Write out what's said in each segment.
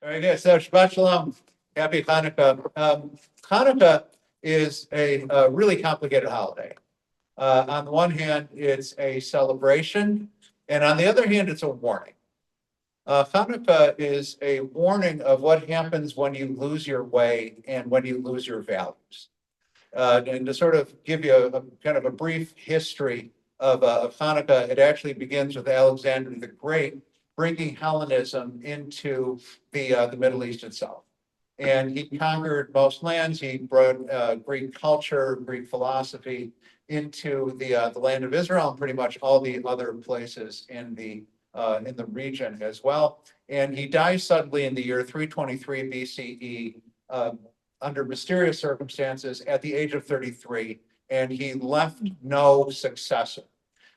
Very good. So Shabbat Shalom. Happy Hanukkah. Hanukkah is a really complicated holiday. On the one hand, it's a celebration, and on the other hand, it's a warning. Hanukkah is a warning of what happens when you lose your way and when you lose your values. And to sort of give you a kind of a brief history of Hanukkah, it actually begins with Alexander the Great bringing Hellenism into the Middle East itself. And he conquered most lands. He brought Greek culture, Greek philosophy into the land of Israel and pretty much all the other places in the region as well. And he dies suddenly in the year 323 BCE under mysterious circumstances at the age of 33, and he left no successor.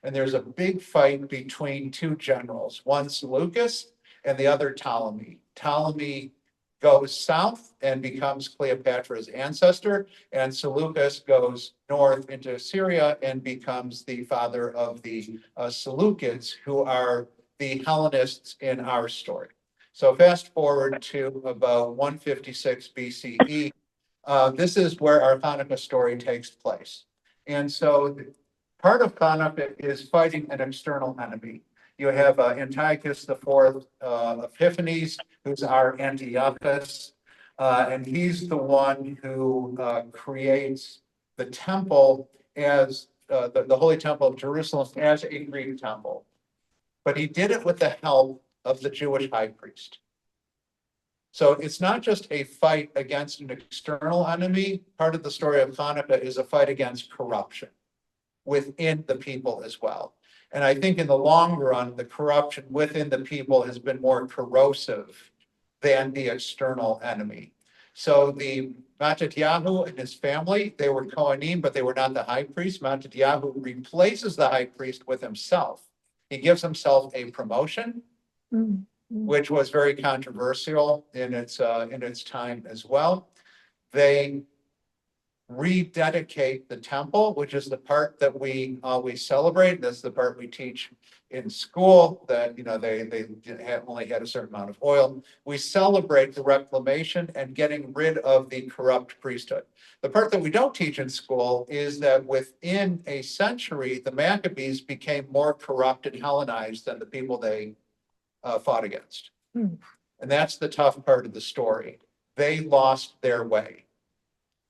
And there's a big fight between two generals, one Seleucus and the other Ptolemy. Ptolemy goes south and becomes Cleopatra's ancestor, and Seleucus goes north into Syria and becomes the father of the Seleucids, who are the Hellenists in our story. So fast forward to about 156 BCE. This is where our Hanukkah story takes place. And so part of Hanukkah is fighting an external enemy. You have Antiochus IV Epiphanes, who's our Antiochus, and he's the one who creates the temple as the Holy Temple of Jerusalem as a Greek temple. But he did it with the help of the Jewish high priest. So it's not just a fight against an external enemy. Part of the story of Hanukkah is a fight against corruption within the people as well. And I think in the long run, the corruption within the people has been more corrosive than the external enemy. So the Mattatyahu and his family, they were Kohanim, but they were not the high priest. Mattatyahu replaces the high priest with himself. He gives himself a promotion, which was very controversial in its time as well. They rededicate the temple, which is the part that we always celebrate. That's the part we teach in school, that they only had a certain amount of oil. We celebrate the reclamation and getting rid of the corrupt priesthood. The part that we don't teach in school is that within a century, the Maccabees became more corrupt and Hellenized than the people they fought against. And that's the tough part of the story. They lost their way.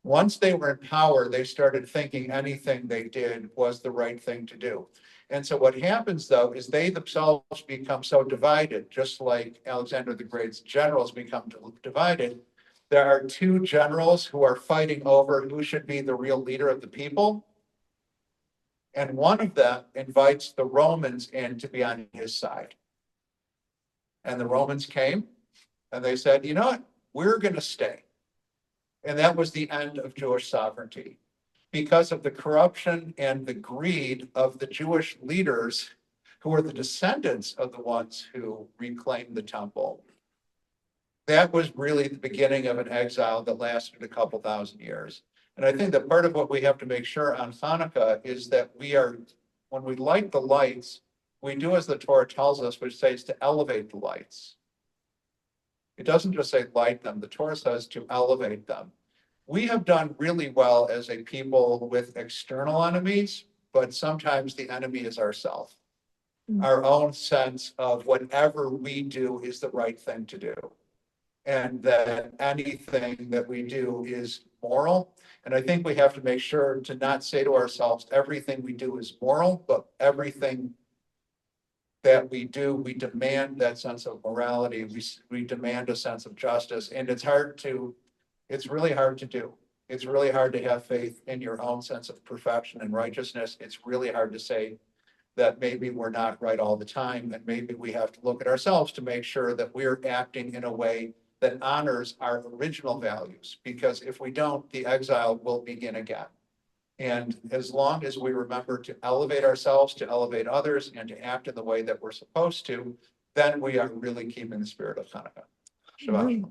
Once they were in power, they started thinking anything they did was the right thing to do. And so what happens, though, is they themselves become so divided, just like Alexander the Great's generals become divided. There are two generals who are fighting over who should be the real leader of the people. And one of them invites the Romans in to be on his side. And the Romans came and they said, you know what, we're going to stay. And that was the end of Jewish sovereignty because of the corruption and the greed of the Jewish leaders who were the descendants of the ones who reclaimed the temple. That was really the beginning of an exile that lasted a couple thousand years. And I think that part of what we have to make sure on Hanukkah is that when we light the lights, we do as the Torah tells us, which says to elevate the lights. It doesn't just say light them. The Torah says to elevate them. We have done really well as a people with external enemies, but sometimes the enemy is ourselves. Our own sense of whatever we do is the right thing to do. And that anything that we do is moral. And I think we have to make sure to not say to ourselves, everything we do is moral, but everything that we do, we demand that sense of morality. We demand a sense of justice, and it's really hard to do. It's really hard to have faith in your own sense of perfection and righteousness. It's really hard to say that maybe we're not right all the time, and maybe we have to look at ourselves to make sure that we're acting in a way that honors our original values, because if we don't, the exile will begin again. And as long as we remember to elevate ourselves, to elevate others, and to act in the way that we're supposed to, then we are really keeping the spirit of Hanukkah. Shabbat.